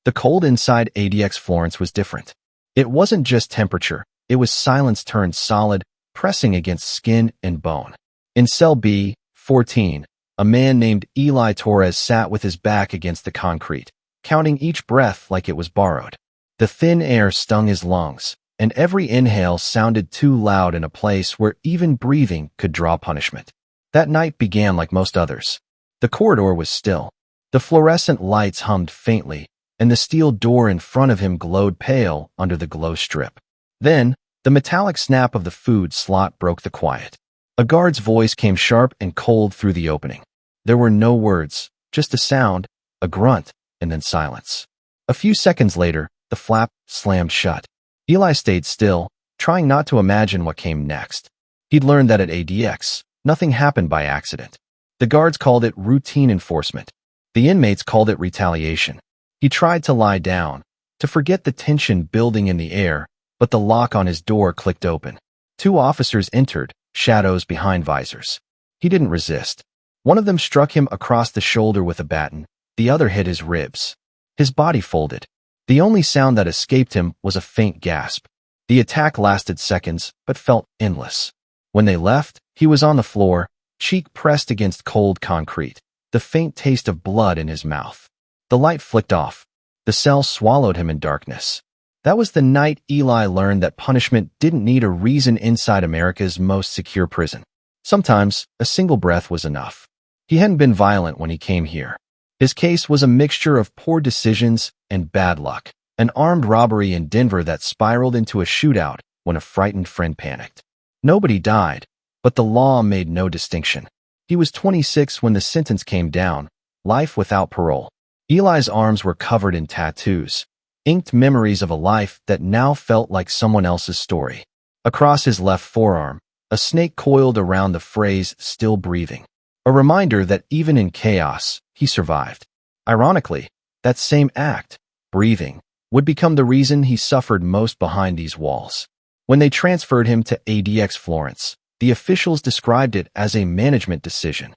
The cold inside ADX Florence was different. It wasn't just temperature, it was silence turned solid, pressing against skin and bone. In cell B-14, a man named Eli Torres sat with his back against the concrete, counting each breath like it was borrowed. The thin air stung his lungs, and every inhale sounded too loud in a place where even breathing could draw punishment. That night began like most others. The corridor was still. The fluorescent lights hummed faintly, and the steel door in front of him glowed pale under the glow strip. Then, the metallic snap of the food slot broke the quiet. A guard's voice came sharp and cold through the opening. There were no words, just a sound, a grunt, and then silence. A few seconds later, the flap slammed shut. Eli stayed still, trying not to imagine what came next. He'd learned that at ADX, nothing happened by accident. The guards called it routine enforcement. The inmates called it retaliation. He tried to lie down, to forget the tension building in the air, but the lock on his door clicked open. Two officers entered, shadows behind visors. He didn't resist. One of them struck him across the shoulder with a baton, the other hit his ribs. His body folded. The only sound that escaped him was a faint gasp. The attack lasted seconds, but felt endless. When they left, he was on the floor, cheek pressed against cold concrete, the faint taste of blood in his mouth. The light flicked off. The cell swallowed him in darkness. That was the night Eli learned that punishment didn't need a reason inside America's most secure prison. Sometimes, a single breath was enough. He hadn't been violent when he came here. His case was a mixture of poor decisions and bad luck, an armed robbery in Denver that spiraled into a shootout when a frightened friend panicked. Nobody died, but the law made no distinction. He was 26 when the sentence came down, life without parole. Eli's arms were covered in tattoos, inked memories of a life that now felt like someone else's story. Across his left forearm, a snake coiled around the phrase, "still breathing," a reminder that even in chaos, he survived. Ironically, that same act, breathing, would become the reason he suffered most behind these walls. When they transferred him to ADX Florence, the officials described it as a management decision.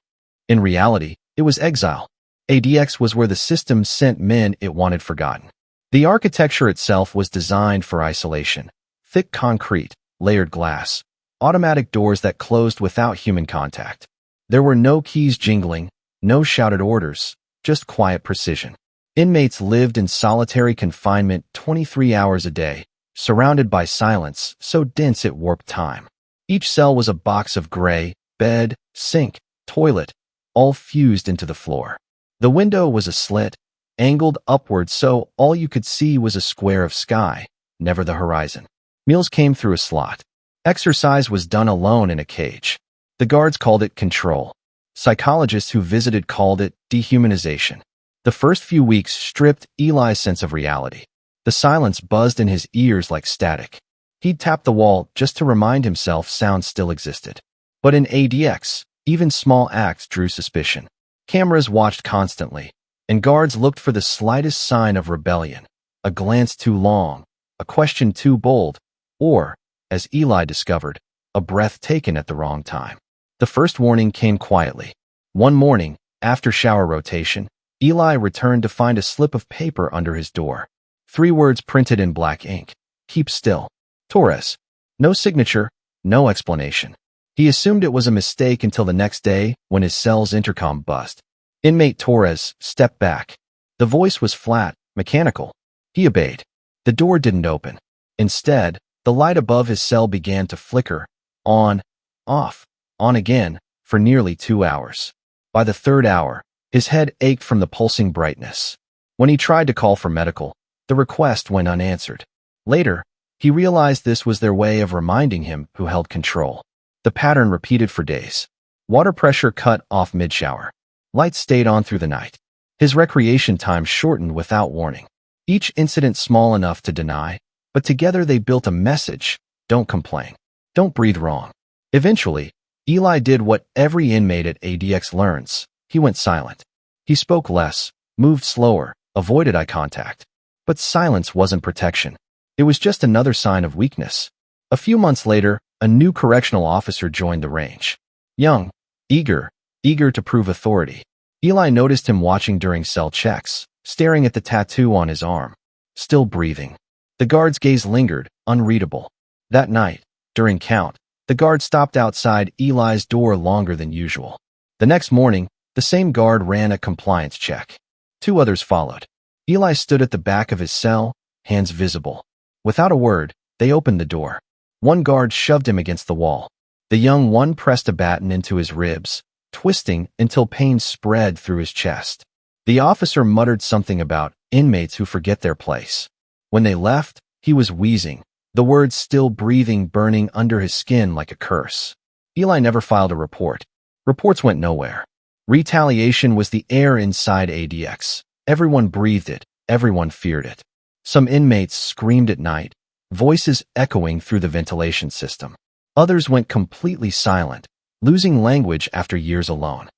In reality, it was exile. ADX was where the system sent men it wanted forgotten. The architecture itself was designed for isolation. Thick concrete, layered glass, automatic doors that closed without human contact. There were no keys jingling, no shouted orders, just quiet precision. Inmates lived in solitary confinement 23 hours a day, surrounded by silence so dense it warped time. Each cell was a box of gray, bed, sink, toilet, all fused into the floor. The window was a slit, angled upward so all you could see was a square of sky, never the horizon. Meals came through a slot. Exercise was done alone in a cage. The guards called it control. Psychologists who visited called it dehumanization. The first few weeks stripped Eli's sense of reality. The silence buzzed in his ears like static. He'd tap the wall just to remind himself sound still existed. But in ADX, even small acts drew suspicion. Cameras watched constantly, and guards looked for the slightest sign of rebellion, a glance too long, a question too bold, or, as Eli discovered, a breath taken at the wrong time. The first warning came quietly. One morning, after shower rotation, Eli returned to find a slip of paper under his door. 3 words printed in black ink. Keep still. Torres. No signature, no explanation. He assumed it was a mistake until the next day when his cell's intercom buzzed. Inmate Torres stepped back. The voice was flat, mechanical. He obeyed. The door didn't open. Instead, the light above his cell began to flicker, on, off, on again, for nearly 2 hours. By the 3rd hour, his head ached from the pulsing brightness. When he tried to call for medical, the request went unanswered. Later, he realized this was their way of reminding him who held control. The pattern repeated for days. Water pressure cut off mid-shower. Lights stayed on through the night. His recreation time shortened without warning. Each incident small enough to deny, but together they built a message: don't complain. Don't breathe wrong. Eventually, Eli did what every inmate at ADX learns. He went silent. He spoke less, moved slower, avoided eye contact. But silence wasn't protection. It was just another sign of weakness. A few months later, a new correctional officer joined the range. Young, eager to prove authority. Eli noticed him watching during cell checks, staring at the tattoo on his arm. Still breathing. The guard's gaze lingered, unreadable. That night, during count, the guard stopped outside Eli's door longer than usual. The next morning, the same guard ran a compliance check. 2 others followed. Eli stood at the back of his cell, hands visible. Without a word, they opened the door. One guard shoved him against the wall. The young one pressed a baton into his ribs, twisting until pain spread through his chest. The officer muttered something about inmates who forget their place. When they left, he was wheezing, the words still breathing, burning under his skin like a curse. Eli never filed a report. Reports went nowhere. Retaliation was the air inside ADX. Everyone breathed it. Everyone feared it. Some inmates screamed at night, voices echoing through the ventilation system. Others went completely silent, losing language after years alone.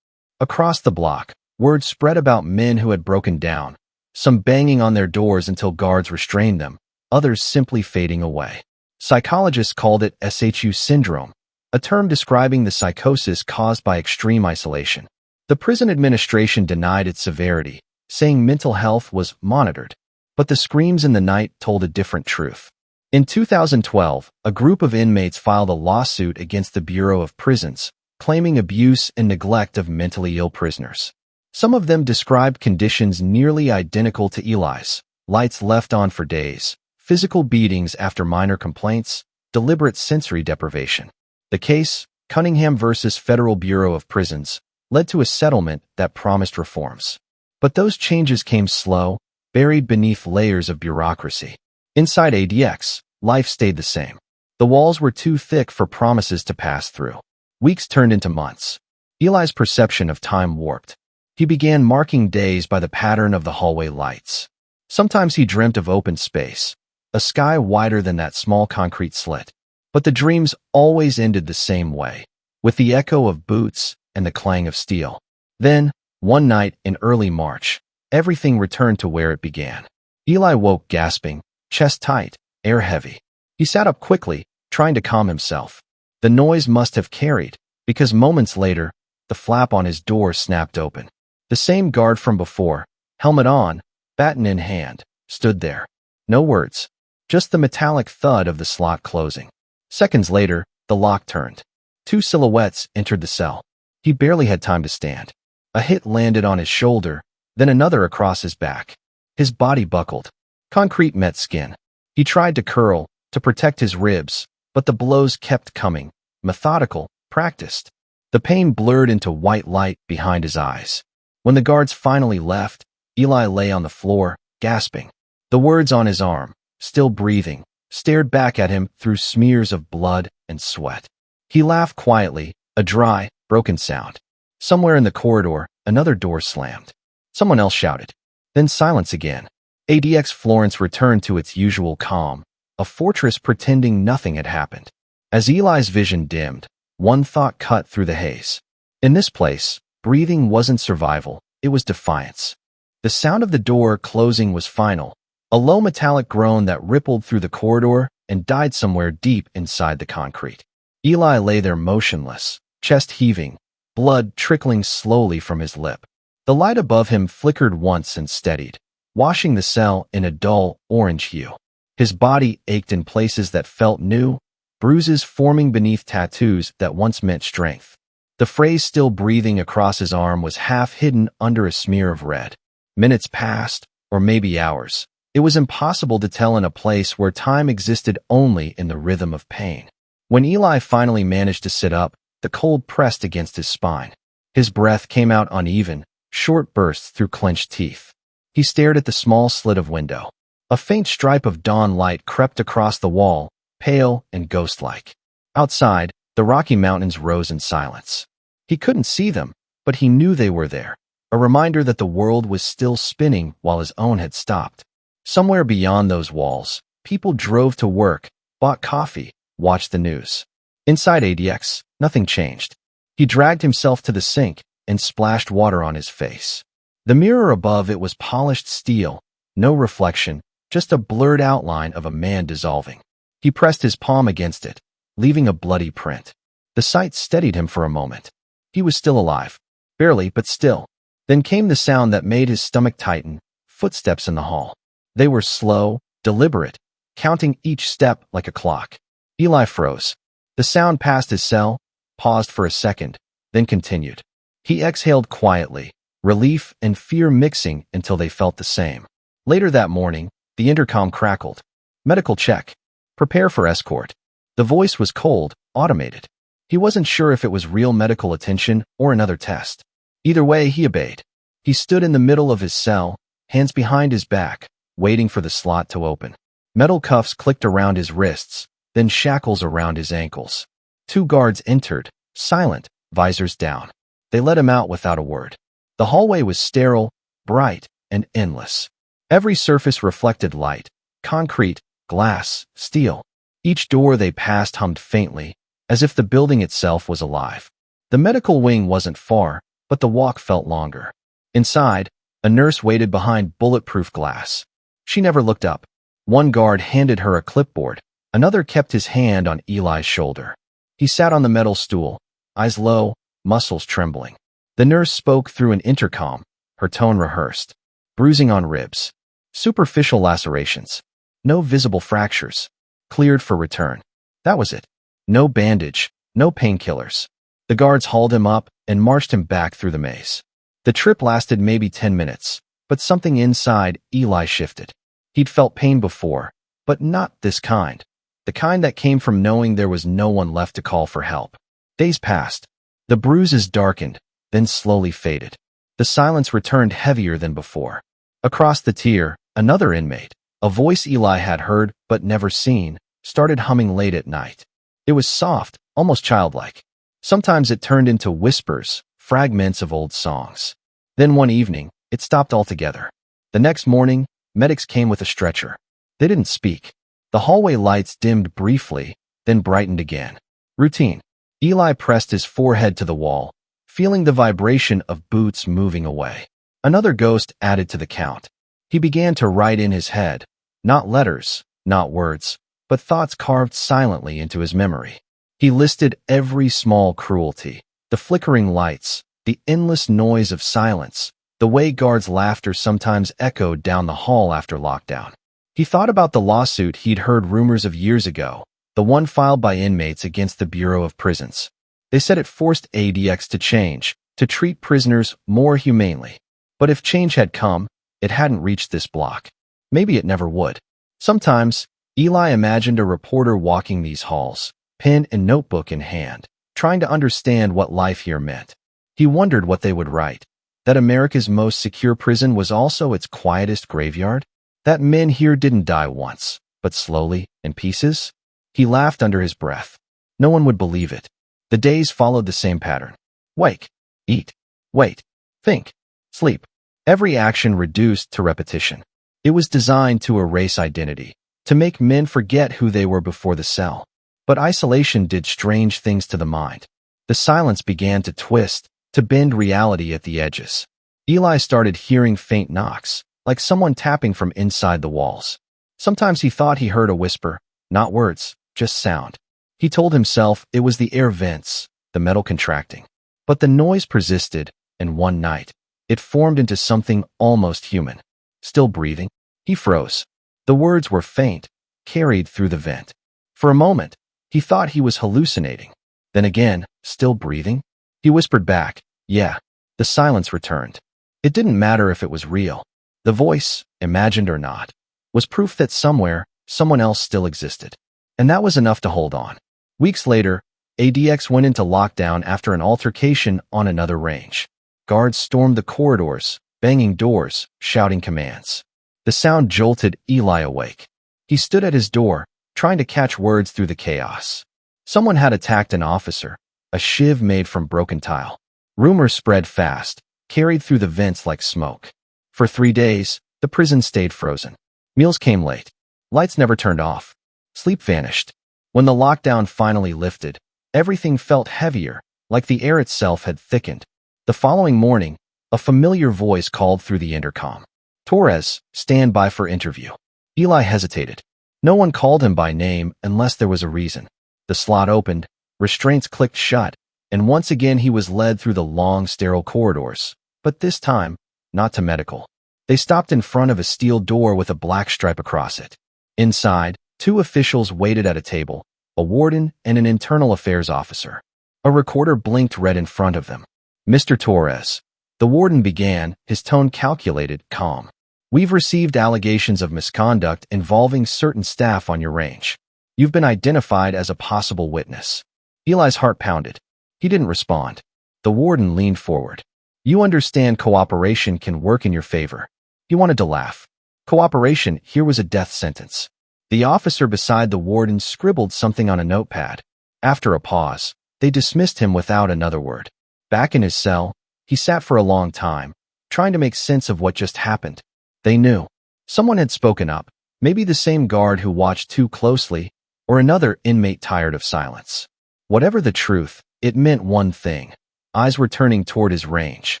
Across the block, word spread about men who had broken down, some banging on their doors until guards restrained them, others simply fading away. Psychologists called it SHU syndrome, a term describing the psychosis caused by extreme isolation. The prison administration denied its severity, saying mental health was monitored, but the screams in the night told a different truth. In 2012, a group of inmates filed a lawsuit against the Bureau of Prisons, claiming abuse and neglect of mentally ill prisoners. Some of them described conditions nearly identical to Eli's: lights left on for days, physical beatings after minor complaints, deliberate sensory deprivation. The case, Cunningham versus Federal Bureau of Prisons, led to a settlement that promised reforms. But those changes came slow, buried beneath layers of bureaucracy. Inside ADX, life stayed the same. The walls were too thick for promises to pass through. Weeks turned into months. Eli's perception of time warped. He began marking days by the pattern of the hallway lights. Sometimes he dreamt of open space, a sky wider than that small concrete slit. But the dreams always ended the same way, with the echo of boots and the clang of steel. Then, one night in early March, everything returned to where it began. Eli woke gasping, chest tight, air heavy. He sat up quickly, trying to calm himself. The noise must have carried, because moments later, the flap on his door snapped open. The same guard from before, helmet on, baton in hand, stood there. No words, just the metallic thud of the slot closing. Seconds later, the lock turned. 2 silhouettes entered the cell. He barely had time to stand. A hit landed on his shoulder, then another across his back. His body buckled. Concrete met skin. He tried to curl, to protect his ribs, but the blows kept coming, methodical, practiced. The pain blurred into white light behind his eyes. When the guards finally left, Eli lay on the floor, gasping. The words on his arm, still breathing, stared back at him through smears of blood and sweat. He laughed quietly, a dry, broken sound. Somewhere in the corridor, another door slammed. Someone else shouted. Then silence again. ADX Florence returned to its usual calm, a fortress pretending nothing had happened. As Eli's vision dimmed, one thought cut through the haze. In this place, breathing wasn't survival, it was defiance. The sound of the door closing was final, a low metallic groan that rippled through the corridor and died somewhere deep inside the concrete. Eli lay there motionless, chest heaving, blood trickling slowly from his lip. The light above him flickered once and steadied, washing the cell in a dull orange hue. His body ached in places that felt new, bruises forming beneath tattoos that once meant strength. The phrase "still breathing" across his arm was half hidden under a smear of red. Minutes passed, or maybe hours. It was impossible to tell in a place where time existed only in the rhythm of pain. When Eli finally managed to sit up, the cold pressed against his spine. His breath came out uneven, short bursts through clenched teeth. He stared at the small slit of window. A faint stripe of dawn light crept across the wall, pale and ghost-like. Outside, the Rocky Mountains rose in silence. He couldn't see them, but he knew they were there, a reminder that the world was still spinning while his own had stopped. Somewhere beyond those walls, people drove to work, bought coffee, watched the news. Inside ADX, nothing changed. He dragged himself to the sink and splashed water on his face. The mirror above it was polished steel, no reflection, just a blurred outline of a man dissolving. He pressed his palm against it, leaving a bloody print. The sight steadied him for a moment. He was still alive. Barely, but still. Then came the sound that made his stomach tighten, footsteps in the hall. They were slow, deliberate, counting each step like a clock. Eli froze. The sound passed his cell, paused for a second, then continued. He exhaled quietly, relief and fear mixing until they felt the same. Later that morning, the intercom crackled. Medical check. Prepare for escort. The voice was cold, automated. He wasn't sure if it was real medical attention or another test. Either way, he obeyed. He stood in the middle of his cell, hands behind his back, waiting for the slot to open. Metal cuffs clicked around his wrists, then shackles around his ankles. 2 guards entered, silent, visors down. They let him out without a word. The hallway was sterile, bright, and endless. Every surface reflected light: concrete, glass, steel. Each door they passed hummed faintly, as if the building itself was alive. The medical wing wasn't far, but the walk felt longer. Inside, a nurse waited behind bulletproof glass. She never looked up. One guard handed her a clipboard. Another kept his hand on Eli's shoulder. He sat on the metal stool, eyes low, muscles trembling. The nurse spoke through an intercom, her tone rehearsed. Bruising on ribs. Superficial lacerations. No visible fractures. Cleared for return. That was it. No bandage, no painkillers. The guards hauled him up and marched him back through the maze. The trip lasted maybe 10 minutes, but something inside Eli shifted. He'd felt pain before, but not this kind. The kind that came from knowing there was no one left to call for help. Days passed. The bruises darkened, then slowly faded. The silence returned heavier than before. Across the tier, another inmate, a voice Eli had heard but never seen, started humming late at night. It was soft, almost childlike. Sometimes it turned into whispers, fragments of old songs. Then one evening, it stopped altogether. The next morning, medics came with a stretcher. They didn't speak. The hallway lights dimmed briefly, then brightened again. Routine. Eli pressed his forehead to the wall, feeling the vibration of boots moving away. Another ghost added to the count. He began to write in his head, not letters, not words, but thoughts carved silently into his memory. He listed every small cruelty, the flickering lights, the endless noise of silence, the way guards' laughter sometimes echoed down the hall after lockdown. He thought about the lawsuit he'd heard rumors of years ago, the one filed by inmates against the Bureau of Prisons. They said it forced ADX to change, to treat prisoners more humanely. But if change had come, it hadn't reached this block. Maybe it never would. Sometimes, Eli imagined a reporter walking these halls, pen and notebook in hand, trying to understand what life here meant. He wondered what they would write. That America's most secure prison was also its quietest graveyard? That men here didn't die once, but slowly, in pieces? He laughed under his breath. No one would believe it. The days followed the same pattern. Wake. Eat. Wait. Think. Sleep. Every action reduced to repetition. It was designed to erase identity, to make men forget who they were before the cell. But isolation did strange things to the mind. The silence began to twist, to bend reality at the edges. Eli started hearing faint knocks, like someone tapping from inside the walls. Sometimes he thought he heard a whisper, not words, just sound. He told himself it was the air vents, the metal contracting. But the noise persisted, and one night, it formed into something almost human. Still breathing? He froze. The words were faint, carried through the vent. For a moment, he thought he was hallucinating. Then again, still breathing? He whispered back, yeah. The silence returned. It didn't matter if it was real. The voice, imagined or not, was proof that somewhere, someone else still existed. And that was enough to hold on. Weeks later, ADX went into lockdown after an altercation on another range. Guards stormed the corridors, banging doors, shouting commands. The sound jolted Eli awake. He stood at his door, trying to catch words through the chaos. Someone had attacked an officer, a shiv made from broken tile. Rumors spread fast, carried through the vents like smoke. For 3 days, the prison stayed frozen. Meals came late. Lights never turned off. Sleep vanished. When the lockdown finally lifted, everything felt heavier, like the air itself had thickened. The following morning, a familiar voice called through the intercom. Torres, stand by for interview. Eli hesitated. No one called him by name unless there was a reason. The slot opened, restraints clicked shut, and once again he was led through the long, sterile corridors. But this time, not to medical. They stopped in front of a steel door with a black stripe across it. Inside, two officials waited at a table, a warden and an internal affairs officer. A recorder blinked red in front of them. "Mr. Torres," the warden began, his tone calculated, calm. "We've received allegations of misconduct involving certain staff on your range. You've been identified as a possible witness." Eli's heart pounded. He didn't respond. The warden leaned forward. "You understand cooperation can work in your favor." He wanted to laugh. Cooperation here was a death sentence. The officer beside the warden scribbled something on a notepad. After a pause, they dismissed him without another word. Back in his cell, he sat for a long time, trying to make sense of what just happened. They knew. Someone had spoken up, maybe the same guard who watched too closely, or another inmate tired of silence. Whatever the truth, it meant one thing. Eyes were turning toward his range.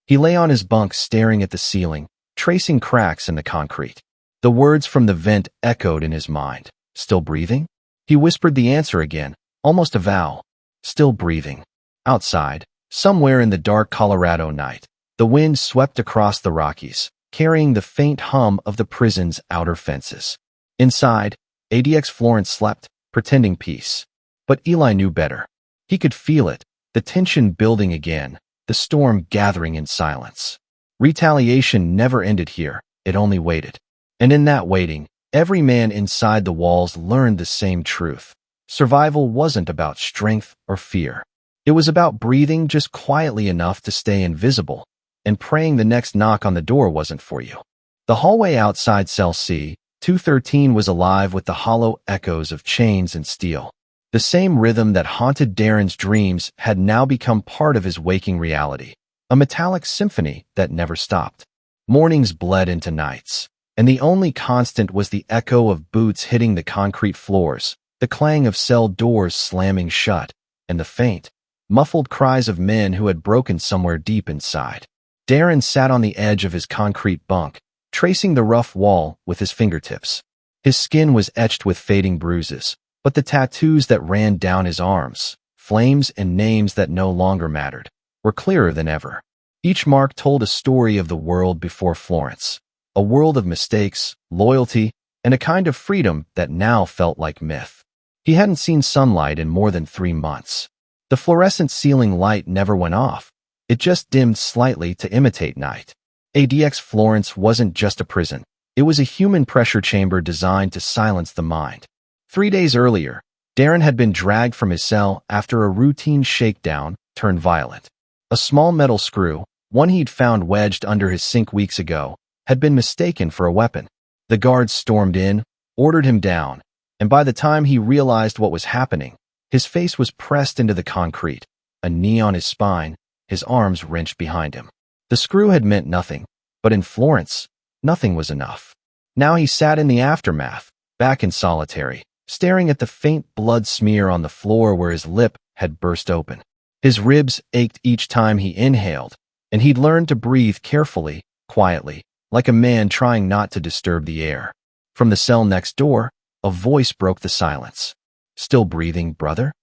He lay on his bunk staring at the ceiling, tracing cracks in the concrete. The words from the vent echoed in his mind. "Still breathing?" He whispered the answer again, almost a vow. "Still breathing." Outside, somewhere in the dark Colorado night, the wind swept across the Rockies, carrying the faint hum of the prison's outer fences. Inside, ADX Florence slept, pretending peace. But Eli knew better. He could feel it, the tension building again, the storm gathering in silence. Retaliation never ended here, it only waited. And in that waiting, every man inside the walls learned the same truth. Survival wasn't about strength or fear. It was about breathing just quietly enough to stay invisible, and praying the next knock on the door wasn't for you. The hallway outside Cell C-213 was alive with the hollow echoes of chains and steel. The same rhythm that haunted Darren's dreams had now become part of his waking reality, a metallic symphony that never stopped. Mornings bled into nights, and the only constant was the echo of boots hitting the concrete floors, the clang of cell doors slamming shut, and the faint, muffled cries of men who had broken somewhere deep inside. Darren sat on the edge of his concrete bunk, tracing the rough wall with his fingertips. His skin was etched with fading bruises, but the tattoos that ran down his arms, flames and names that no longer mattered, were clearer than ever. Each mark told a story of the world before Florence, a world of mistakes, loyalty, and a kind of freedom that now felt like myth. He hadn't seen sunlight in more than 3 months. The fluorescent ceiling light never went off. It just dimmed slightly to imitate night. ADX Florence wasn't just a prison. It was a human pressure chamber designed to silence the mind. 3 days earlier, Darren had been dragged from his cell after a routine shakedown turned violent. A small metal screw, one he'd found wedged under his sink weeks ago, had been mistaken for a weapon. The guards stormed in, ordered him down, and by the time he realized what was happening, his face was pressed into the concrete, a knee on his spine, his arms wrenched behind him. The screw had meant nothing, but in Florence, nothing was enough. Now he sat in the aftermath, back in solitary, staring at the faint blood smear on the floor where his lip had burst open. His ribs ached each time he inhaled, and he'd learned to breathe carefully, quietly, like a man trying not to disturb the air. From the cell next door, a voice broke the silence. "Still breathing, brother?"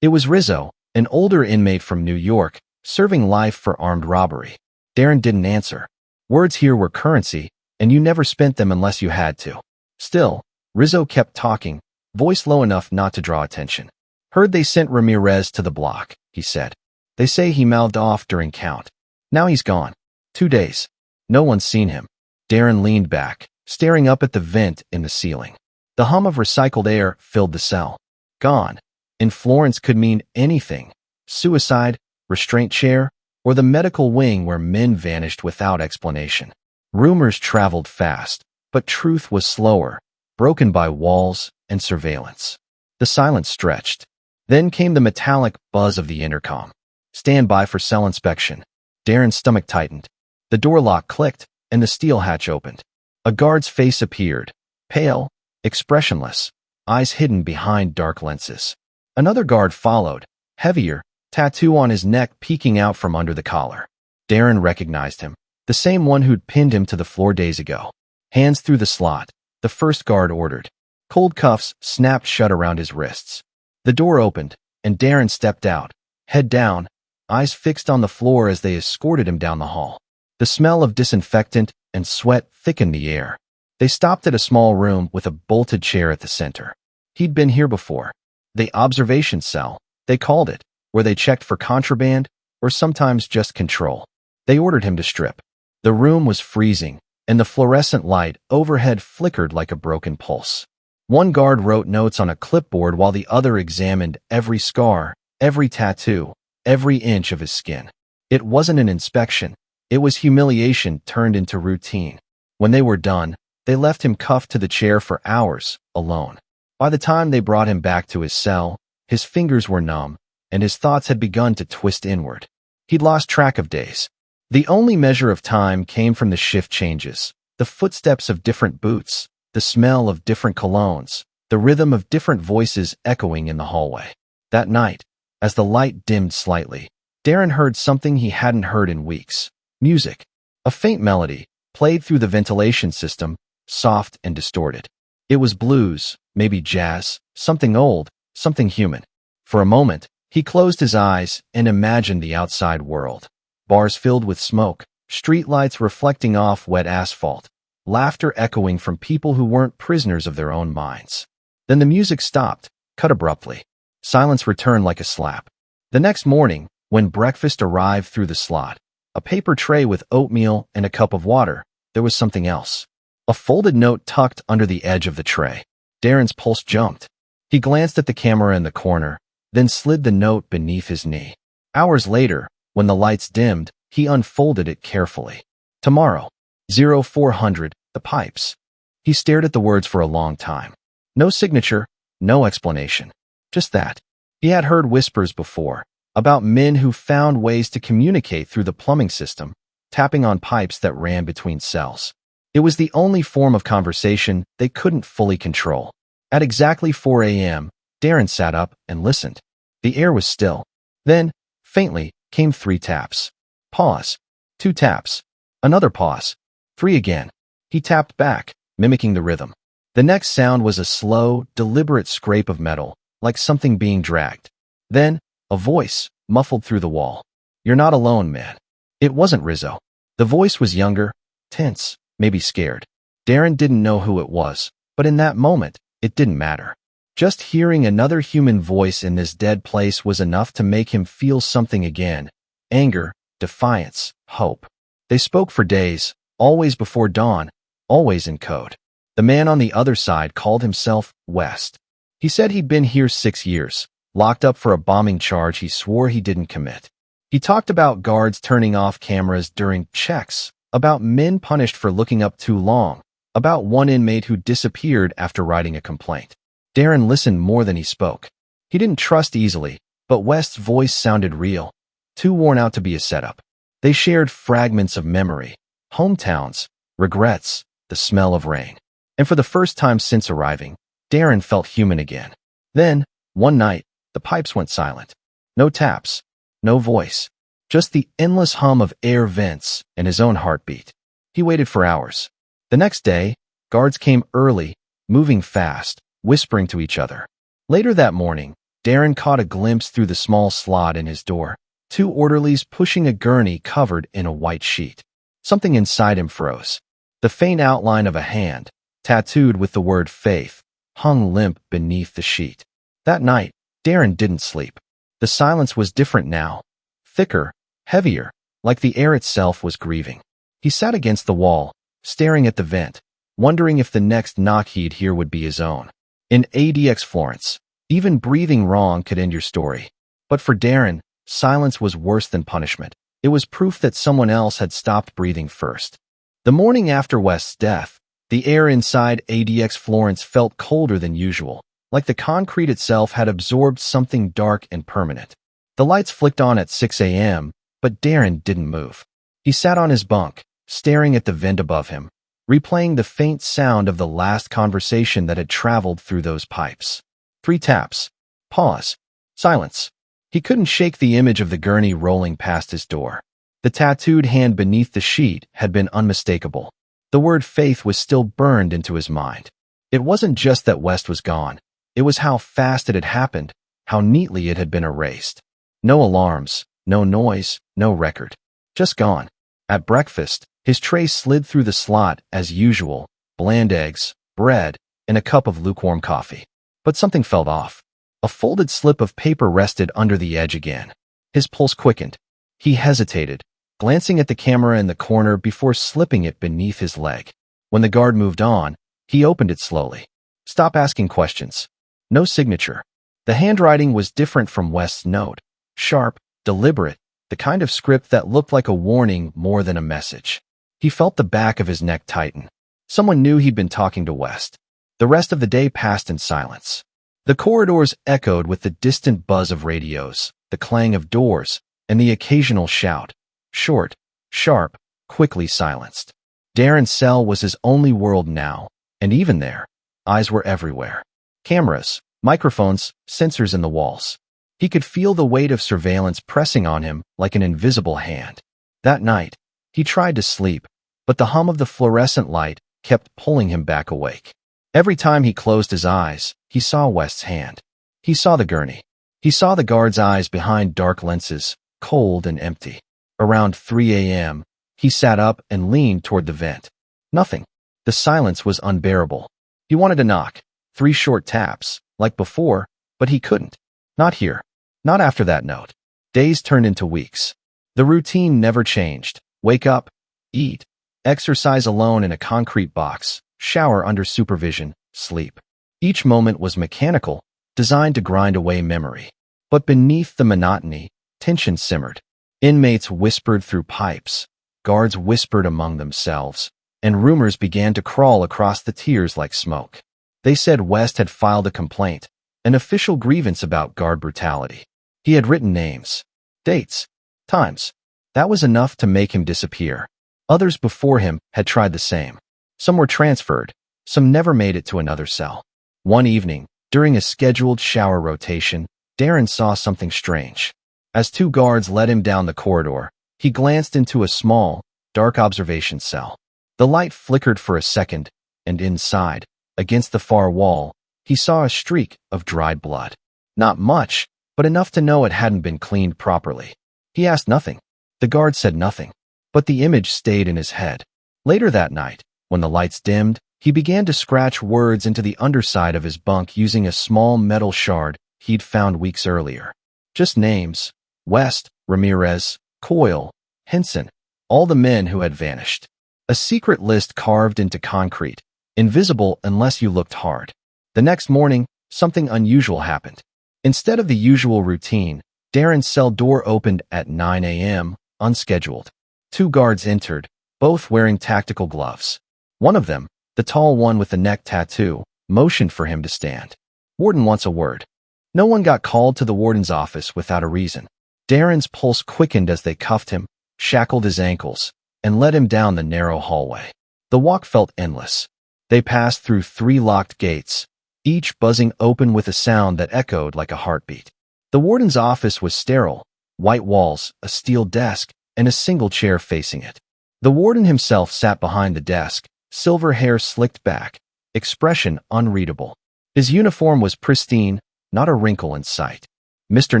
It was Rizzo, an older inmate from New York, serving life for armed robbery. Darren didn't answer. Words here were currency, and you never spent them unless you had to. Still, Rizzo kept talking, voice low enough not to draw attention. "Heard they sent Ramirez to the block," he said. "They say he mouthed off during count. Now he's gone. 2 days. No one's seen him." Darren leaned back, staring up at the vent in the ceiling. The hum of recycled air filled the cell. Gone. In Florence could mean anything. Suicide, restraint chair, or the medical wing where men vanished without explanation. Rumors traveled fast, but truth was slower, broken by walls and surveillance. The silence stretched. Then came the metallic buzz of the intercom. "Stand by for cell inspection." Darren's stomach tightened. The door lock clicked, and the steel hatch opened. A guard's face appeared, pale, expressionless, eyes hidden behind dark lenses. Another guard followed, heavier, tattoo on his neck peeking out from under the collar. Darren recognized him, the same one who'd pinned him to the floor days ago. "Hands through the slot," the first guard ordered. Cold cuffs snapped shut around his wrists. The door opened, and Darren stepped out, head down, eyes fixed on the floor as they escorted him down the hall. The The smell of disinfectant and sweat thickened the air. They stopped at a small room with a bolted chair at the center. He'd been here before. The observation cell, they called it, where they checked for contraband or sometimes just control. They ordered him to strip. The room was freezing, and the fluorescent light overhead flickered like a broken pulse. One guard wrote notes on a clipboard while the other examined every scar, every tattoo, every inch of his skin. It wasn't an inspection. It was humiliation turned into routine. When they were done, they left him cuffed to the chair for hours, alone. By the time they brought him back to his cell, his fingers were numb, and his thoughts had begun to twist inward. He'd lost track of days. The only measure of time came from the shift changes, the footsteps of different boots, the smell of different colognes, the rhythm of different voices echoing in the hallway. That night, as the light dimmed slightly, Darren heard something he hadn't heard in weeks. Music. A faint melody, played through the ventilation system, soft and distorted. It was blues, maybe jazz, something old, something human. For a moment, he closed his eyes and imagined the outside world. Bars filled with smoke, streetlights reflecting off wet asphalt, laughter echoing from people who weren't prisoners of their own minds. Then the music stopped, cut abruptly. Silence returned like a slap. The next morning, when breakfast arrived through the slot, a paper tray with oatmeal and a cup of water, there was something else. A folded note tucked under the edge of the tray. Darren's pulse jumped. He glanced at the camera in the corner, then slid the note beneath his knee. Hours later, when the lights dimmed, he unfolded it carefully. Tomorrow, 0400, the pipes. He stared at the words for a long time. No signature, no explanation. Just that. He had heard whispers before, about men who found ways to communicate through the plumbing system, tapping on pipes that ran between cells. It was the only form of conversation they couldn't fully control. At exactly 4 a.m., Darren sat up and listened. The air was still. Then, faintly, came 3 taps. Pause. 2 taps. Another pause. 3 again. He tapped back, mimicking the rhythm. The next sound was a slow, deliberate scrape of metal, like something being dragged. Then, a voice, muffled through the wall. "You're not alone, man." It wasn't Rizzo. The voice was younger, tense, maybe scared. Darren didn't know who it was, but in that moment, it didn't matter. Just hearing another human voice in this dead place was enough to make him feel something again. Anger, defiance, hope. They spoke for days, always before dawn, always in code. The man on the other side called himself West. He said he'd been here 6 years, locked up for a bombing charge he swore he didn't commit. He talked about guards turning off cameras during checks, about men punished for looking up too long, about one inmate who disappeared after writing a complaint. Darren listened more than he spoke. He didn't trust easily, but West's voice sounded real, too worn out to be a setup. They shared fragments of memory, hometowns, regrets, the smell of rain. And for the first time since arriving, Darren felt human again. Then, one night, the pipes went silent. No taps, no voice, just the endless hum of air vents and his own heartbeat. He waited for hours. The next day, guards came early, moving fast, whispering to each other. Later that morning, Darren caught a glimpse through the small slot in his door, 2 orderlies pushing a gurney covered in a white sheet. Something inside him froze. The faint outline of a hand, tattooed with the word faith, hung limp beneath the sheet. That night, Darren didn't sleep. The silence was different now, thicker, heavier, like the air itself was grieving. He sat against the wall, staring at the vent, wondering if the next knock he'd hear would be his own. In ADX Florence, even breathing wrong could end your story. But for Darren, silence was worse than punishment. It was proof that someone else had stopped breathing first. The morning after West's death, the air inside ADX Florence felt colder than usual, like the concrete itself had absorbed something dark and permanent. The lights flicked on at 6 a.m., but Darren didn't move. He sat on his bunk, staring at the vent above him, replaying the faint sound of the last conversation that had traveled through those pipes. 3 taps. Pause. Silence. He couldn't shake the image of the gurney rolling past his door. The tattooed hand beneath the sheet had been unmistakable. The word faith was still burned into his mind. It wasn't just that West was gone. It was how fast it had happened, how neatly it had been erased. No alarms, no noise, no record. Just gone. At breakfast, his tray slid through the slot as usual, bland eggs, bread, and a cup of lukewarm coffee. But something felt off. A folded slip of paper rested under the edge again. His pulse quickened. He hesitated, glancing at the camera in the corner before slipping it beneath his leg. When the guard moved on, he opened it slowly. Stop asking questions. No signature. The handwriting was different from West's note. Sharp, deliberate, the kind of script that looked like a warning more than a message. He felt the back of his neck tighten. Someone knew he'd been talking to West. The rest of the day passed in silence. The corridors echoed with the distant buzz of radios, the clang of doors, and the occasional shout. Short, sharp, quickly silenced. Darren's cell was his only world now, and even there, eyes were everywhere. Cameras, microphones, sensors in the walls. He could feel the weight of surveillance pressing on him like an invisible hand. That night, he tried to sleep, but the hum of the fluorescent light kept pulling him back awake. Every time he closed his eyes, he saw West's hand. He saw the gurney. He saw the guard's eyes behind dark lenses, cold and empty. Around 3 a.m., he sat up and leaned toward the vent. Nothing. The silence was unbearable. He wanted to knock. 3 short taps, like before, but he couldn't. Not here. Not after that note. Days turned into weeks. The routine never changed. Wake up, eat, exercise alone in a concrete box, shower under supervision, sleep. Each moment was mechanical, designed to grind away memory. But beneath the monotony, tension simmered. Inmates whispered through pipes. Guards whispered among themselves, and rumors began to crawl across the tiers like smoke. They said West had filed a complaint, an official grievance about guard brutality. He had written names, dates, times. That was enough to make him disappear. Others before him had tried the same. Some were transferred, some never made it to another cell. One evening, during a scheduled shower rotation, Darren saw something strange. As 2 guards led him down the corridor, he glanced into a small, dark observation cell. The light flickered for a second, and inside, against the far wall, he saw a streak of dried blood. Not much, but enough to know it hadn't been cleaned properly. He asked nothing. The guard said nothing, but the image stayed in his head. Later that night, when the lights dimmed, he began to scratch words into the underside of his bunk using a small metal shard he'd found weeks earlier. Just names: West, Ramirez, Coyle, Henson, all the men who had vanished. A secret list carved into concrete, invisible unless you looked hard. The next morning, something unusual happened. Instead of the usual routine, Darren's cell door opened at 9 a.m., unscheduled. 2 guards entered, both wearing tactical gloves. One of them, the tall one with the neck tattoo, motioned for him to stand. "Warden wants a word." No one got called to the warden's office without a reason. Darren's pulse quickened as they cuffed him, shackled his ankles, and led him down the narrow hallway. The walk felt endless. They passed through 3 locked gates, each buzzing open with a sound that echoed like a heartbeat. The warden's office was sterile, white walls, a steel desk, and a single chair facing it. The warden himself sat behind the desk, silver hair slicked back, expression unreadable. His uniform was pristine, not a wrinkle in sight. "Mr.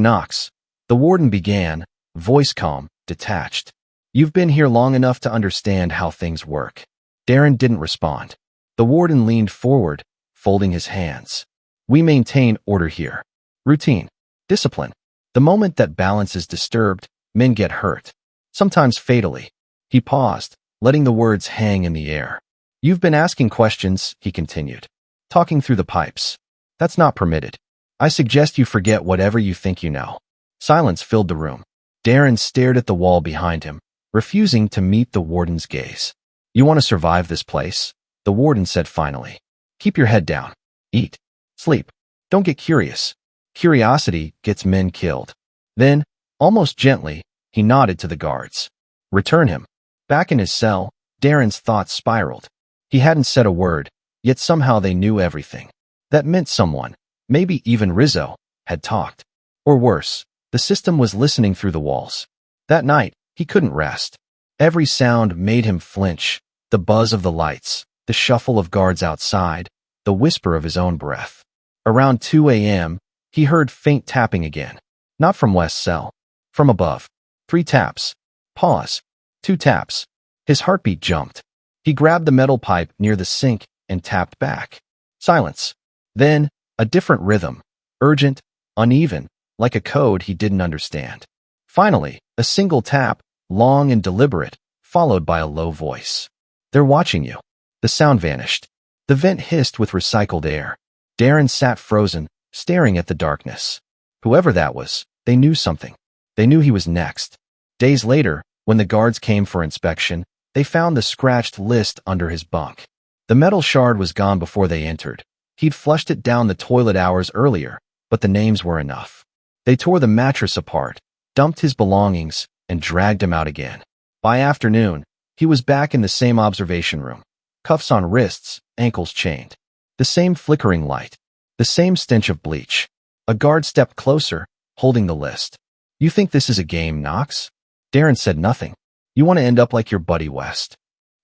Knox," the warden began, voice calm, detached. "You've been here long enough to understand how things work." Darren didn't respond. The warden leaned forward, folding his hands. "We maintain order here. Routine. Discipline. The moment that balance is disturbed, men get hurt. Sometimes fatally." He paused, letting the words hang in the air. "You've been asking questions," he continued. "Talking through the pipes. That's not permitted. I suggest you forget whatever you think you know." Silence filled the room. Darren stared at the wall behind him, refusing to meet the warden's gaze. "You want to survive this place?" the warden said finally. "Keep your head down. Eat. Sleep. Don't get curious. Curiosity gets men killed." Then, almost gently, he nodded to the guards. "Return him." Back in his cell, Darren's thoughts spiraled. He hadn't said a word, yet somehow they knew everything. That meant someone, maybe even Rizzo, had talked. Or worse, the system was listening through the walls. That night, he couldn't rest. Every sound made him flinch: the buzz of the lights, the shuffle of guards outside, the whisper of his own breath. Around 2 a.m., he heard faint tapping again. Not from West's cell. From above. 3 taps. Pause. 2 taps. His heartbeat jumped. He grabbed the metal pipe near the sink and tapped back. Silence. Then, a different rhythm. Urgent, uneven, like a code he didn't understand. Finally, a single tap, long and deliberate, followed by a low voice. "They're watching you." The sound vanished. The vent hissed with recycled air. Darren sat frozen, staring at the darkness. Whoever that was, they knew something. They knew he was next. Days later, when the guards came for inspection, they found the scratched list under his bunk. The metal shard was gone before they entered. He'd flushed it down the toilet hours earlier, but the names were enough. They tore the mattress apart, dumped his belongings, and dragged him out again. By afternoon, he was back in the same observation room. Cuffs on wrists, ankles chained. The same flickering light. The same stench of bleach. A guard stepped closer, holding the list. "You think this is a game, Knox?" Darren said nothing. "You want to end up like your buddy West."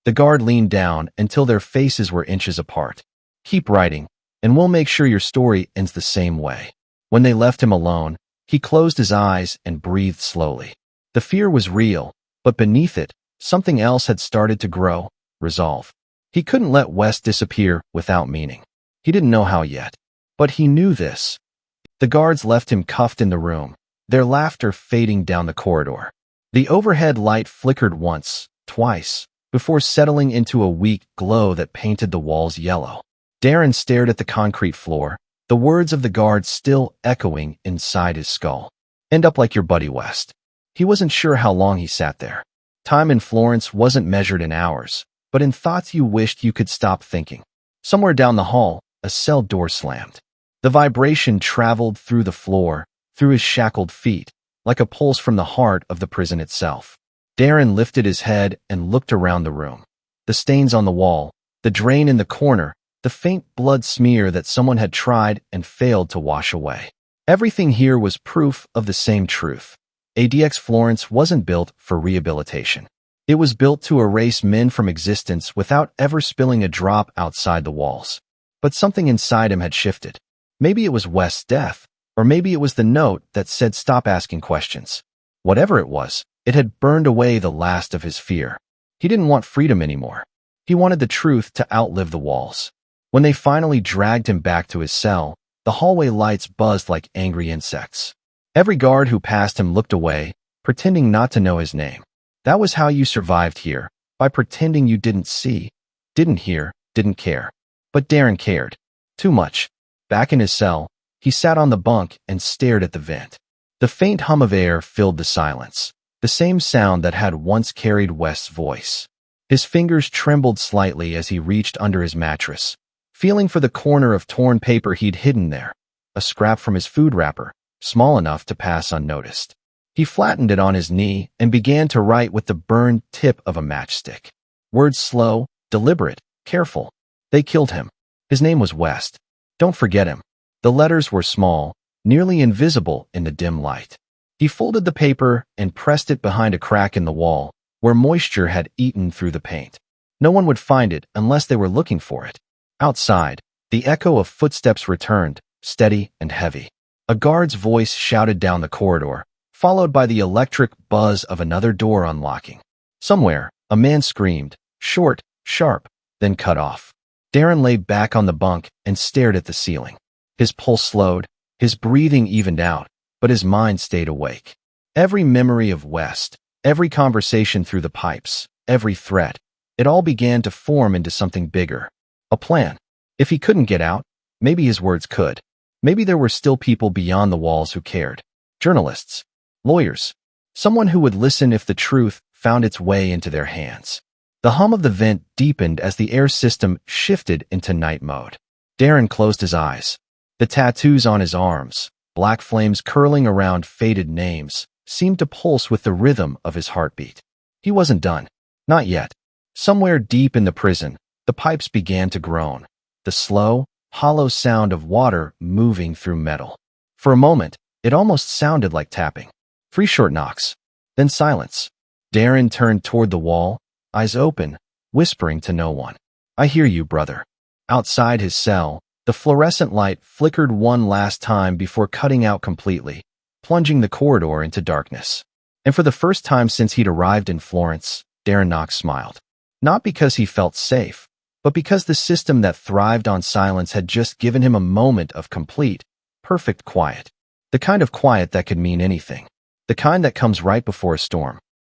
The guard leaned down until their faces were inches apart. "Keep writing, and we'll make sure your story ends the same way." When they left him alone, he closed his eyes and breathed slowly. The fear was real, but beneath it, something else had started to grow, resolve. He couldn't let West disappear without meaning. He didn't know how yet, but he knew this. The guards left him cuffed in the room, their laughter fading down the corridor. The overhead light flickered once, twice, before settling into a weak glow that painted the walls yellow. Darren stared at the concrete floor, the words of the guards still echoing inside his skull. "End up like your buddy West." He wasn't sure how long he sat there. Time in Florence wasn't measured in hours, but in thoughts you wished you could stop thinking. Somewhere down the hall, a cell door slammed. The vibration traveled through the floor, through his shackled feet, like a pulse from the heart of the prison itself. Darren lifted his head and looked around the room. The stains on the wall, the drain in the corner, the faint blood smear that someone had tried and failed to wash away. Everything here was proof of the same truth. ADX Florence wasn't built for rehabilitation. It was built to erase men from existence without ever spilling a drop outside the walls. But something inside him had shifted. Maybe it was West's death, or maybe it was the note that said stop asking questions. Whatever it was, it had burned away the last of his fear. He didn't want freedom anymore. He wanted the truth to outlive the walls. When they finally dragged him back to his cell, the hallway lights buzzed like angry insects. Every guard who passed him looked away, pretending not to know his name. That was how you survived here, by pretending you didn't see, didn't hear, didn't care. But Darren cared. Too much. Back in his cell, he sat on the bunk and stared at the vent. The faint hum of air filled the silence, the same sound that had once carried West's voice. His fingers trembled slightly as he reached under his mattress, feeling for the corner of torn paper he'd hidden there, a scrap from his food wrapper, small enough to pass unnoticed. He flattened it on his knee and began to write with the burned tip of a matchstick. Words slow, deliberate, careful. They killed him. His name was West. Don't forget him. The letters were small, nearly invisible in the dim light. He folded the paper and pressed it behind a crack in the wall, where moisture had eaten through the paint. No one would find it unless they were looking for it. Outside, the echo of footsteps returned, steady and heavy. A guard's voice shouted down the corridor, followed by the electric buzz of another door unlocking. Somewhere, a man screamed, short, sharp, then cut off. Darren lay back on the bunk and stared at the ceiling. His pulse slowed, his breathing evened out, but his mind stayed awake. Every memory of West, every conversation through the pipes, every threat, it all began to form into something bigger. A plan. If he couldn't get out, maybe his words could. Maybe there were still people beyond the walls who cared. Journalists. Lawyers. Someone who would listen if the truth found its way into their hands. The hum of the vent deepened as the air system shifted into night mode. Darren closed his eyes. The tattoos on his arms, black flames curling around faded names, seemed to pulse with the rhythm of his heartbeat. He wasn't done. Not yet. Somewhere deep in the prison, the pipes began to groan, the slow, hollow sound of water moving through metal. For a moment, it almost sounded like tapping. 3 short knocks. Then silence. Darren turned toward the wall, eyes open, whispering to no one. "I hear you, brother." Outside his cell, the fluorescent light flickered one last time before cutting out completely, plunging the corridor into darkness. And for the first time since he'd arrived in Florence, Darren Knox smiled. Not because he felt safe, but because the system that thrived on silence had just given him a moment of complete, perfect quiet. The kind of quiet that could mean anything. The kind that comes right before a storm.